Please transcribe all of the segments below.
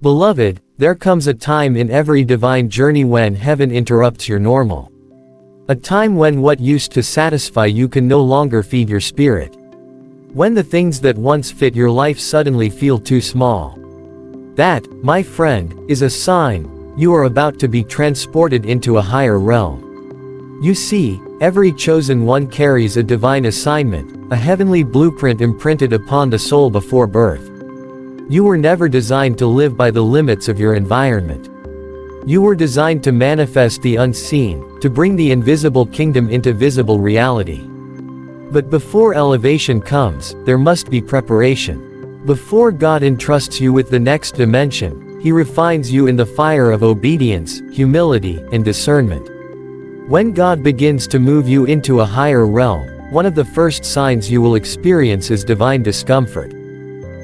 Beloved, there comes a time in every divine journey when heaven interrupts your normal. A time when what used to satisfy you can no longer feed your spirit. When the things that once fit your life suddenly feel too small. That, my friend, is a sign you are about to be transported into a higher realm. You see, every chosen one carries a divine assignment, a heavenly blueprint imprinted upon the soul before birth. You were never designed to live by the limits of your environment. You were designed to manifest the unseen, to bring the invisible kingdom into visible reality. But before elevation comes, there must be preparation. Before God entrusts you with the next dimension, He refines you in the fire of obedience, humility, and discernment. When God begins to move you into a higher realm, one of the first signs you will experience is divine discomfort.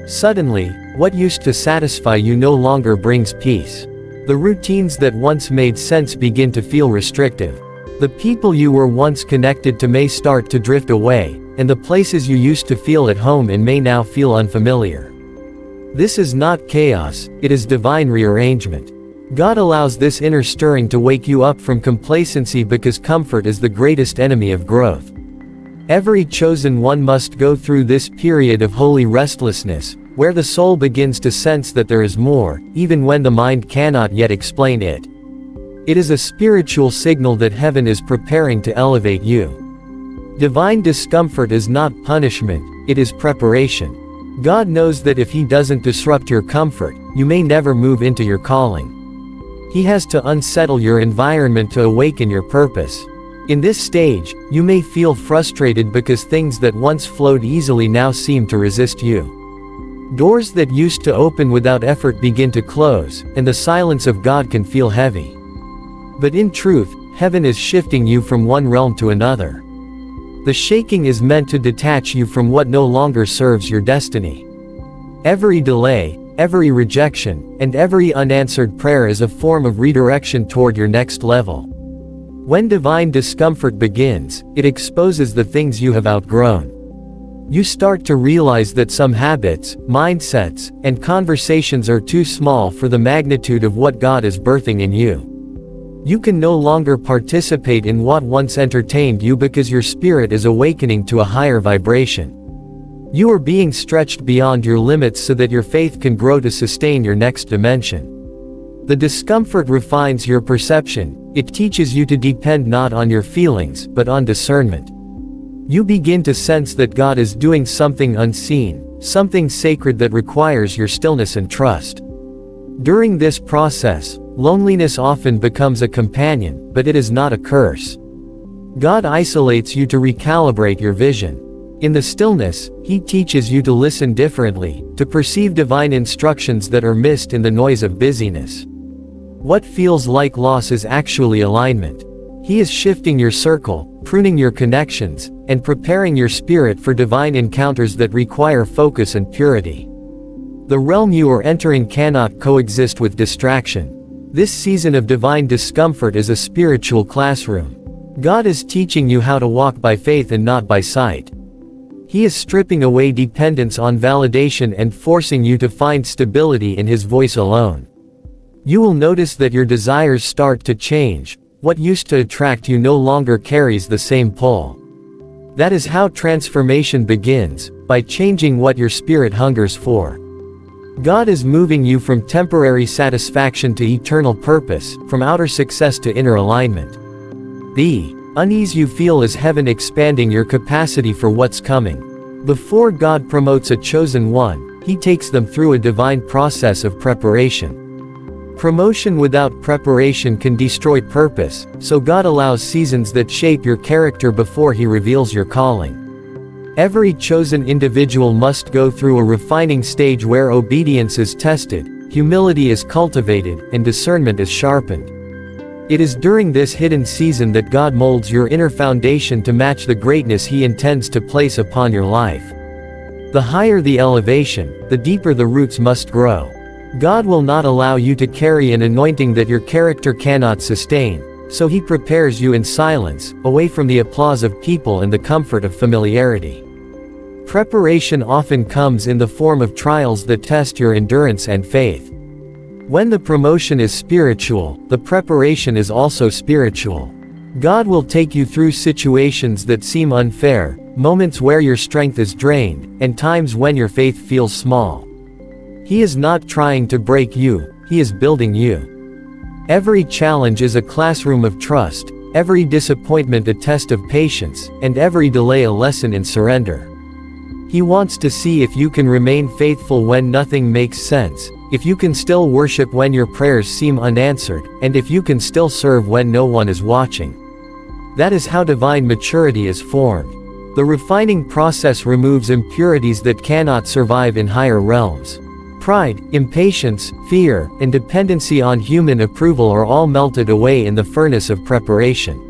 Suddenly, what used to satisfy you no longer brings peace. The routines that once made sense begin to feel restrictive. The people you were once connected to may start to drift away, and the places you used to feel at home in may now feel unfamiliar. This is not chaos, it is divine rearrangement. God allows this inner stirring to wake you up from complacency because comfort is the greatest enemy of growth. Every chosen one must go through this period of holy restlessness, where the soul begins to sense that there is more, even when the mind cannot yet explain it. It is a spiritual signal that heaven is preparing to elevate you. Divine discomfort is not punishment, it is preparation. God knows that if He doesn't disrupt your comfort, you may never move into your calling. He has to unsettle your environment to awaken your purpose. In this stage, you may feel frustrated because things that once flowed easily now seem to resist you. Doors that used to open without effort begin to close, and the silence of God can feel heavy. But in truth, heaven is shifting you from one realm to another. The shaking is meant to detach you from what no longer serves your destiny. Every delay, every rejection, and every unanswered prayer is a form of redirection toward your next level. When divine discomfort begins, it exposes the things you have outgrown. You start to realize that some habits, mindsets, and conversations are too small for the magnitude of what God is birthing in you. You can no longer participate in what once entertained you because your spirit is awakening to a higher vibration. You are being stretched beyond your limits so that your faith can grow to sustain your next dimension. The discomfort refines your perception, it teaches you to depend not on your feelings, but on discernment. You begin to sense that God is doing something unseen, something sacred that requires your stillness and trust. During this process, loneliness often becomes a companion, but it is not a curse. God isolates you to recalibrate your vision. In the stillness, He teaches you to listen differently, to perceive divine instructions that are missed in the noise of busyness. What feels like loss is actually alignment. He is shifting your circle, pruning your connections, and preparing your spirit for divine encounters that require focus and purity. The realm you are entering cannot coexist with distraction. This season of divine discomfort is a spiritual classroom. God is teaching you how to walk by faith and not by sight. He is stripping away dependence on validation and forcing you to find stability in His voice alone. You will notice that your desires start to change. What used to attract you no longer carries the same pull. That is how transformation begins, by changing what your spirit hungers for. God is moving you from temporary satisfaction to eternal purpose, from outer success to inner alignment. The unease you feel is heaven expanding your capacity for what's coming. Before God promotes a chosen one, He takes them through a divine process of preparation. Promotion without preparation can destroy purpose, so God allows seasons that shape your character before He reveals your calling. Every chosen individual must go through a refining stage where obedience is tested, humility is cultivated, and discernment is sharpened. It is during this hidden season that God molds your inner foundation to match the greatness He intends to place upon your life. The higher the elevation, the deeper the roots must grow. God will not allow you to carry an anointing that your character cannot sustain, so He prepares you in silence, away from the applause of people and the comfort of familiarity. Preparation often comes in the form of trials that test your endurance and faith. When the promotion is spiritual, the preparation is also spiritual. God will take you through situations that seem unfair, moments where your strength is drained, and times when your faith feels small. He is not trying to break you, He is building you. Every challenge is a classroom of trust, every disappointment a test of patience, and every delay a lesson in surrender. He wants to see if you can remain faithful when nothing makes sense, if you can still worship when your prayers seem unanswered, and if you can still serve when no one is watching. That is how divine maturity is formed. The refining process removes impurities that cannot survive in higher realms. Pride, impatience, fear, and dependency on human approval are all melted away in the furnace of preparation.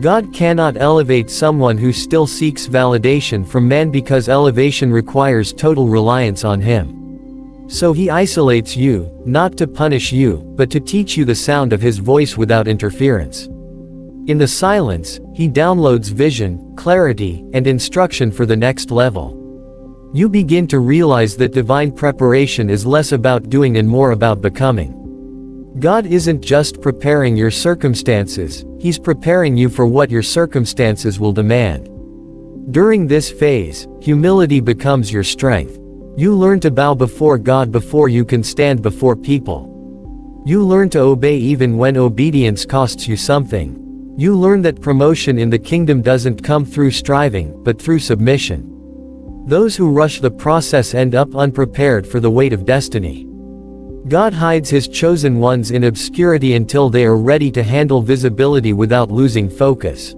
God cannot elevate someone who still seeks validation from man because elevation requires total reliance on Him. So He isolates you, not to punish you, but to teach you the sound of His voice without interference. In the silence, He downloads vision, clarity, and instruction for the next level. You begin to realize that divine preparation is less about doing and more about becoming. God isn't just preparing your circumstances, He's preparing you for what your circumstances will demand. During this phase, humility becomes your strength. You learn to bow before God before you can stand before people. You learn to obey even when obedience costs you something. You learn that promotion in the kingdom doesn't come through striving, but through submission. Those who rush the process end up unprepared for the weight of destiny. God hides His chosen ones in obscurity until they are ready to handle visibility without losing focus.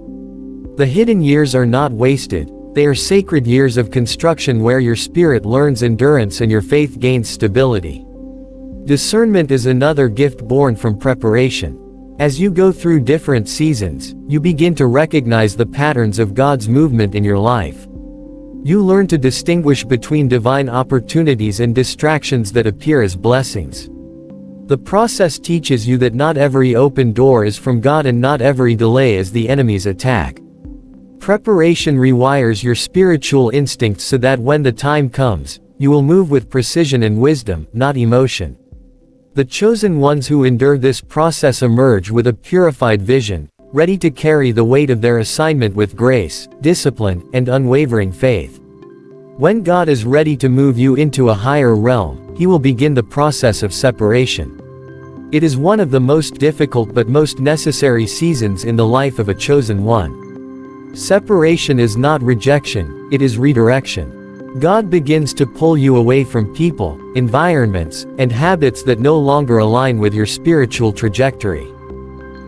The hidden years are not wasted, they are sacred years of construction where your spirit learns endurance and your faith gains stability. Discernment is another gift born from preparation. As you go through different seasons, you begin to recognize the patterns of God's movement in your life. You learn to distinguish between divine opportunities and distractions that appear as blessings. The process teaches you that not every open door is from God and not every delay is the enemy's attack. Preparation rewires your spiritual instincts so that when the time comes, you will move with precision and wisdom, not emotion. The chosen ones who endure this process emerge with a purified vision, ready to carry the weight of their assignment with grace, discipline, and unwavering faith. When God is ready to move you into a higher realm, He will begin the process of separation. It is one of the most difficult but most necessary seasons in the life of a chosen one. Separation is not rejection, it is redirection. God begins to pull you away from people, environments, and habits that no longer align with your spiritual trajectory.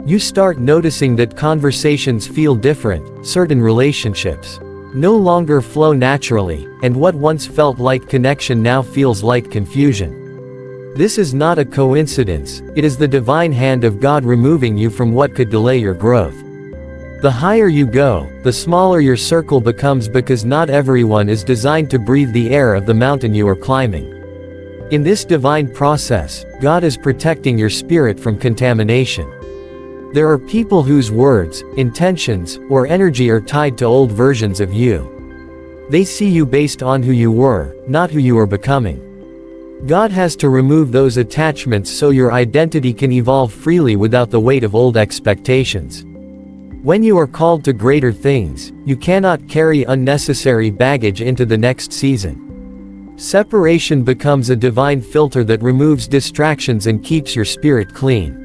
You start noticing that conversations feel different, certain relationships no longer flow naturally, and what once felt like connection now feels like confusion. This is not a coincidence, it is the divine hand of God removing you from what could delay your growth. The higher you go, the smaller your circle becomes because not everyone is designed to breathe the air of the mountain you are climbing. In this divine process, God is protecting your spirit from contamination. There are people whose words, intentions, or energy are tied to old versions of you. They see you based on who you were, not who you are becoming. God has to remove those attachments so your identity can evolve freely without the weight of old expectations. When you are called to greater things, you cannot carry unnecessary baggage into the next season. Separation becomes a divine filter that removes distractions and keeps your spirit clean.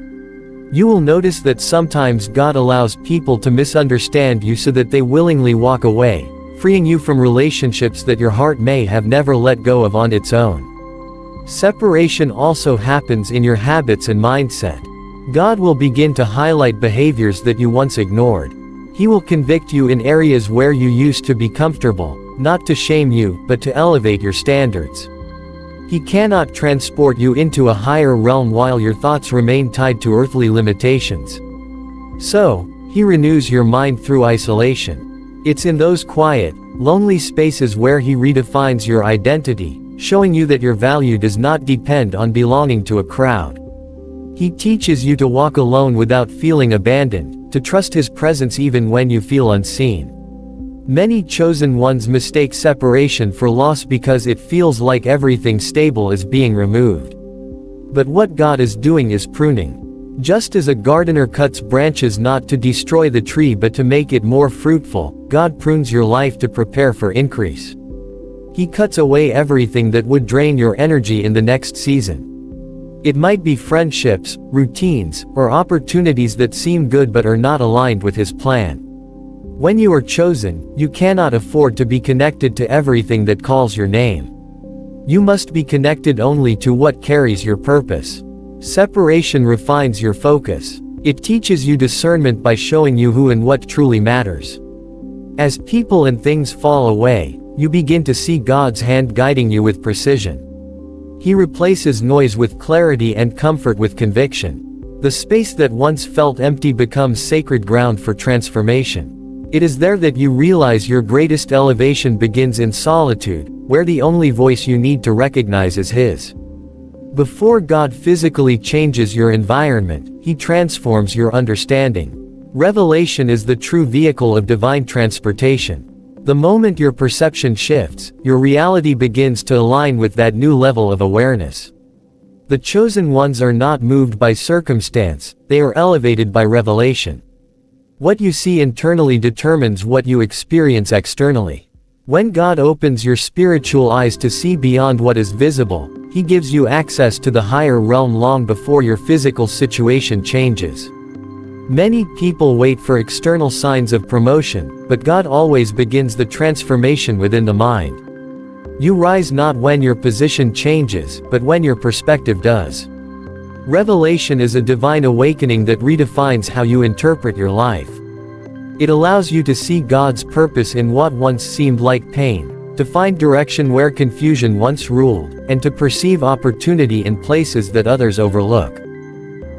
You will notice that sometimes God allows people to misunderstand you so that they willingly walk away, freeing you from relationships that your heart may have never let go of on its own. Separation also happens in your habits and mindset. God will begin to highlight behaviors that you once ignored. He will convict you in areas where you used to be comfortable, not to shame you, but to elevate your standards. He cannot transport you into a higher realm while your thoughts remain tied to earthly limitations. So, He renews your mind through isolation. It's in those quiet, lonely spaces where He redefines your identity, showing you that your value does not depend on belonging to a crowd. He teaches you to walk alone without feeling abandoned, to trust His presence even when you feel unseen. Many chosen ones mistake separation for loss because it feels like everything stable is being removed. But what God is doing is pruning. Just as a gardener cuts branches not to destroy the tree but to make it more fruitful, God prunes your life to prepare for increase. He cuts away everything that would drain your energy in the next season. It might be friendships, routines, or opportunities that seem good but are not aligned with His plan. When you are chosen, you cannot afford to be connected to everything that calls your name. You must be connected only to what carries your purpose. Separation refines your focus. It teaches you discernment by showing you who and what truly matters. As people and things fall away, you begin to see God's hand guiding you with precision. He replaces noise with clarity and comfort with conviction. The space that once felt empty becomes sacred ground for transformation. It is there that you realize your greatest elevation begins in solitude, where the only voice you need to recognize is His. Before God physically changes your environment, He transforms your understanding. Revelation is the true vehicle of divine transportation. The moment your perception shifts, your reality begins to align with that new level of awareness. The chosen ones are not moved by circumstance, they are elevated by revelation. What you see internally determines what you experience externally. When God opens your spiritual eyes to see beyond what is visible, He gives you access to the higher realm long before your physical situation changes. Many people wait for external signs of promotion, but God always begins the transformation within the mind. You rise not when your position changes, but when your perspective does. Revelation is a divine awakening that redefines how you interpret your life. It allows you to see God's purpose in what once seemed like pain, to find direction where confusion once ruled, and to perceive opportunity in places that others overlook.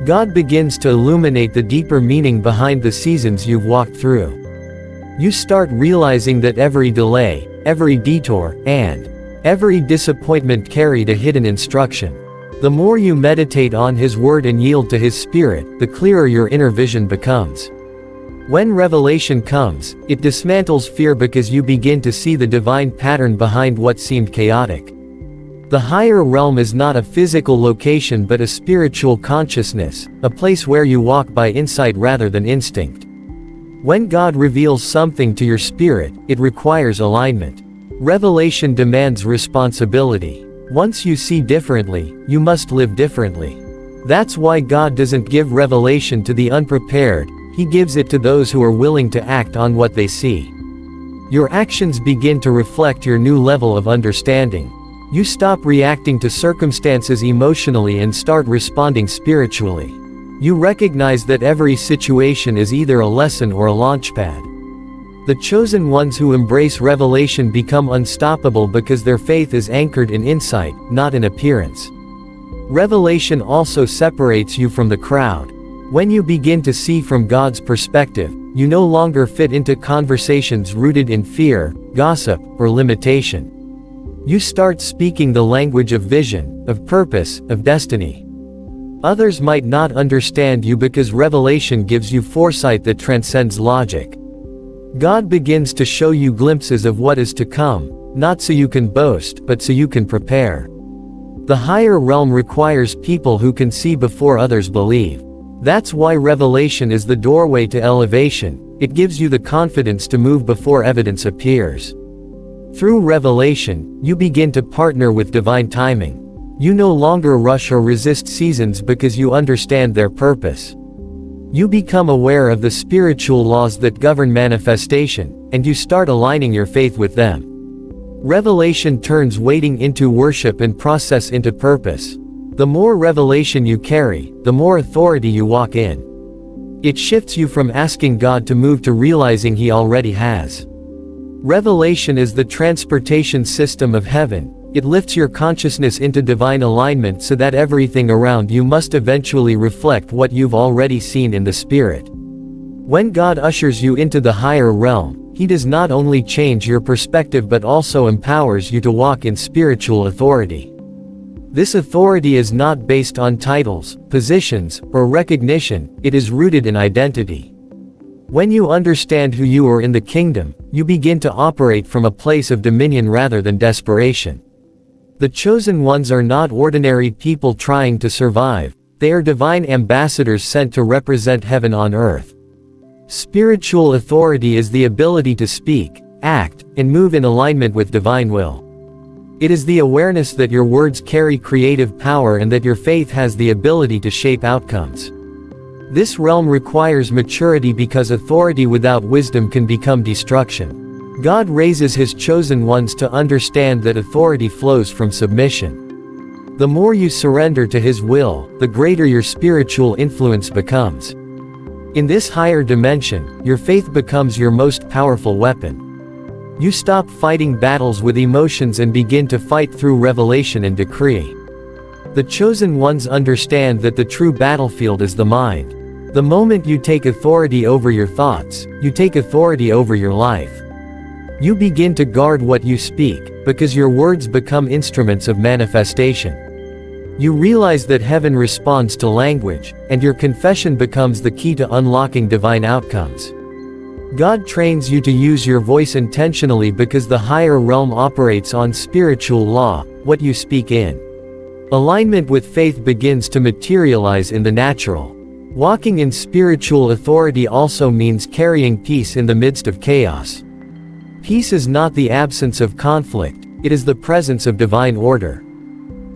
God begins to illuminate the deeper meaning behind the seasons you've walked through. You start realizing that every delay, every detour, and every disappointment carried a hidden instruction. The more you meditate on His Word and yield to His Spirit, the clearer your inner vision becomes. When revelation comes, it dismantles fear because you begin to see the divine pattern behind what seemed chaotic. The higher realm is not a physical location but a spiritual consciousness, a place where you walk by insight rather than instinct. When God reveals something to your spirit, it requires alignment. Revelation demands responsibility. Once you see differently, you must live differently. That's why God doesn't give revelation to the unprepared, He gives it to those who are willing to act on what they see. Your actions begin to reflect your new level of understanding. You stop reacting to circumstances emotionally and start responding spiritually. You recognize that every situation is either a lesson or a launchpad. The chosen ones who embrace revelation become unstoppable because their faith is anchored in insight, not in appearance. Revelation also separates you from the crowd. When you begin to see from God's perspective, you no longer fit into conversations rooted in fear, gossip, or limitation. You start speaking the language of vision, of purpose, of destiny. Others might not understand you because revelation gives you foresight that transcends logic. God begins to show you glimpses of what is to come, not so you can boast, but so you can prepare. The higher realm requires people who can see before others believe. That's why revelation is the doorway to elevation. It gives you the confidence to move before evidence appears. Through revelation, you begin to partner with divine timing. You no longer rush or resist seasons because you understand their purpose. You become aware of the spiritual laws that govern manifestation, and you start aligning your faith with them. Revelation turns waiting into worship and process into purpose. The more revelation you carry, the more authority you walk in. It shifts you from asking God to move to realizing He already has. Revelation is the transportation system of heaven. It lifts your consciousness into divine alignment so that everything around you must eventually reflect what you've already seen in the Spirit. When God ushers you into the higher realm, He does not only change your perspective but also empowers you to walk in spiritual authority. This authority is not based on titles, positions, or recognition, it is rooted in identity. When you understand who you are in the kingdom, you begin to operate from a place of dominion rather than desperation. The chosen ones are not ordinary people trying to survive, they are divine ambassadors sent to represent heaven on earth. Spiritual authority is the ability to speak, act, and move in alignment with divine will. It is the awareness that your words carry creative power and that your faith has the ability to shape outcomes. This realm requires maturity because authority without wisdom can become destruction. God raises His chosen ones to understand that authority flows from submission. The more you surrender to His will, the greater your spiritual influence becomes. In this higher dimension, your faith becomes your most powerful weapon. You stop fighting battles with emotions and begin to fight through revelation and decree. The chosen ones understand that the true battlefield is the mind. The moment you take authority over your thoughts, you take authority over your life. You begin to guard what you speak, because your words become instruments of manifestation. You realize that heaven responds to language, and your confession becomes the key to unlocking divine outcomes. God trains you to use your voice intentionally because the higher realm operates on spiritual law, what you speak in. Alignment with faith begins to materialize in the natural. Walking in spiritual authority also means carrying peace in the midst of chaos. Peace is not the absence of conflict, it is the presence of divine order.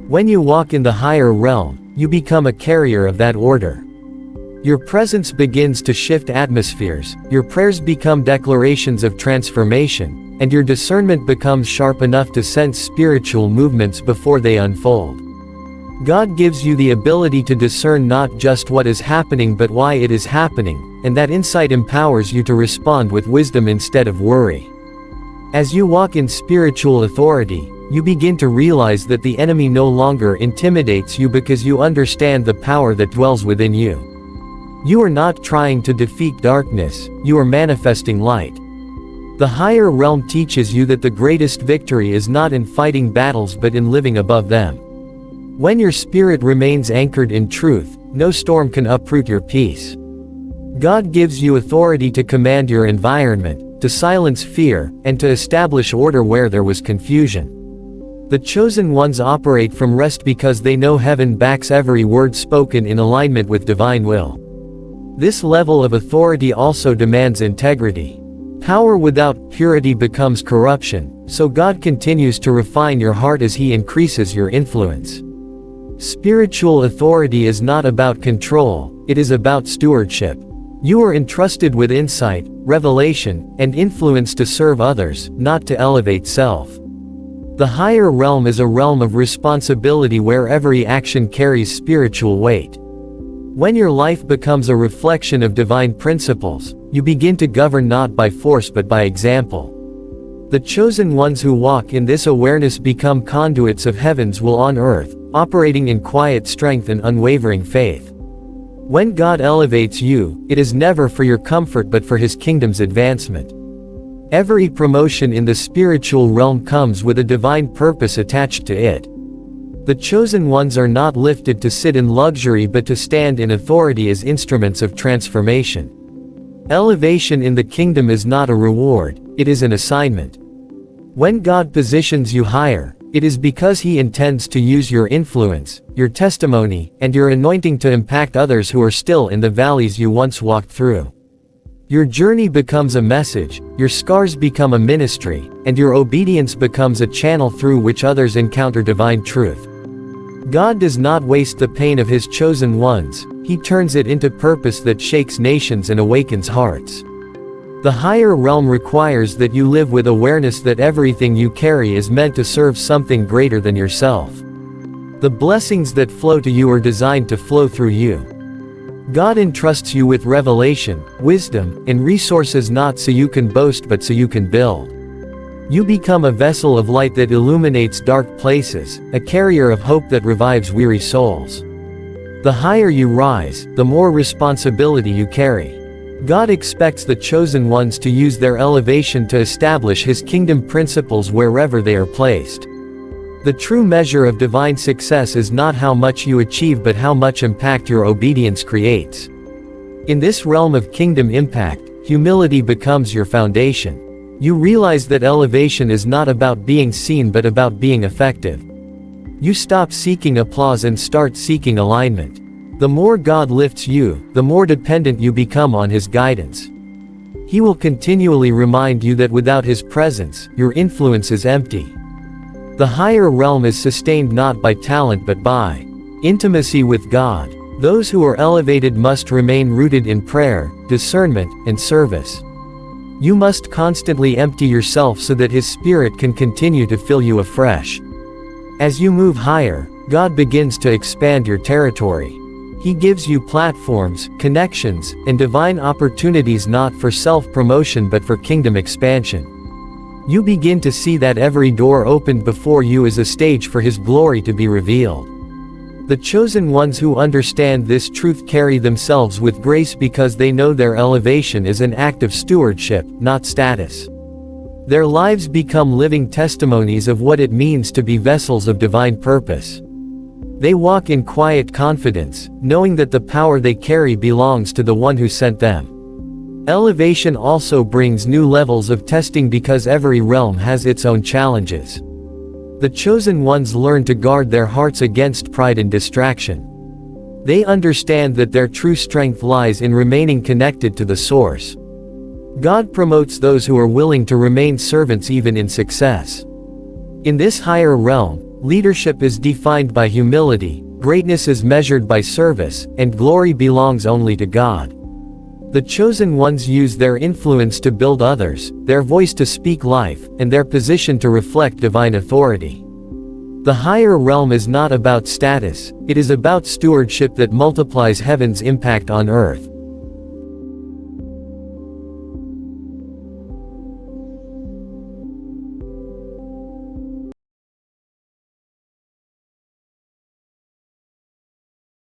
When you walk in the higher realm, you become a carrier of that order. Your presence begins to shift atmospheres, your prayers become declarations of transformation, and your discernment becomes sharp enough to sense spiritual movements before they unfold. God gives you the ability to discern not just what is happening but why it is happening, and that insight empowers you to respond with wisdom instead of worry. As you walk in spiritual authority, you begin to realize that the enemy no longer intimidates you because you understand the power that dwells within you. You are not trying to defeat darkness, you are manifesting light. The higher realm teaches you that the greatest victory is not in fighting battles but in living above them. When your spirit remains anchored in truth, no storm can uproot your peace. God gives you authority to command your environment, to silence fear, and to establish order where there was confusion. The chosen ones operate from rest because they know heaven backs every word spoken in alignment with divine will. This level of authority also demands integrity. Power without purity becomes corruption, so God continues to refine your heart as He increases your influence. Spiritual authority is not about control, it is about stewardship. You are entrusted with insight, revelation, and influence to serve others, not to elevate self. The higher realm is a realm of responsibility where every action carries spiritual weight. When your life becomes a reflection of divine principles, you begin to govern not by force but by example. The chosen ones who walk in this awareness become conduits of heaven's will on earth, operating in quiet strength and unwavering faith. When God elevates you, it is never for your comfort but for His kingdom's advancement. Every promotion in the spiritual realm comes with a divine purpose attached to it. The chosen ones are not lifted to sit in luxury but to stand in authority as instruments of transformation. Elevation in the kingdom is not a reward, it is an assignment. When God positions you higher, it is because He intends to use your influence, your testimony, and your anointing to impact others who are still in the valleys you once walked through. Your journey becomes a message, your scars become a ministry, and your obedience becomes a channel through which others encounter divine truth. God does not waste the pain of His chosen ones, He turns it into purpose that shakes nations and awakens hearts. The higher realm requires that you live with awareness that everything you carry is meant to serve something greater than yourself. The blessings that flow to you are designed to flow through you. God entrusts you with revelation, wisdom, and resources not so you can boast but so you can build. You become a vessel of light that illuminates dark places, a carrier of hope that revives weary souls. The higher you rise, the more responsibility you carry. God expects the chosen ones to use their elevation to establish His kingdom principles wherever they are placed. The true measure of divine success is not how much you achieve but how much impact your obedience creates. In this realm of kingdom impact, humility becomes your foundation. You realize that elevation is not about being seen but about being effective. You stop seeking applause and start seeking alignment. The more God lifts you, the more dependent you become on His guidance. He will continually remind you that without His presence, your influence is empty. The higher realm is sustained not by talent but by intimacy with God. Those who are elevated must remain rooted in prayer, discernment, and service. You must constantly empty yourself so that His Spirit can continue to fill you afresh. As you move higher, God begins to expand your territory. He gives you platforms, connections, and divine opportunities not for self-promotion but for kingdom expansion. You begin to see that every door opened before you is a stage for His glory to be revealed. The chosen ones who understand this truth carry themselves with grace because they know their elevation is an act of stewardship, not status. Their lives become living testimonies of what it means to be vessels of divine purpose. They walk in quiet confidence, knowing that the power they carry belongs to the one who sent them. Elevation also brings new levels of testing because every realm has its own challenges. The chosen ones learn to guard their hearts against pride and distraction. They understand that their true strength lies in remaining connected to the source. God promotes those who are willing to remain servants even in success. In this higher realm, leadership is defined by humility, greatness is measured by service, and glory belongs only to God. The chosen ones use their influence to build others, their voice to speak life, and their position to reflect divine authority. The higher realm is not about status, it is about stewardship that multiplies heaven's impact on earth.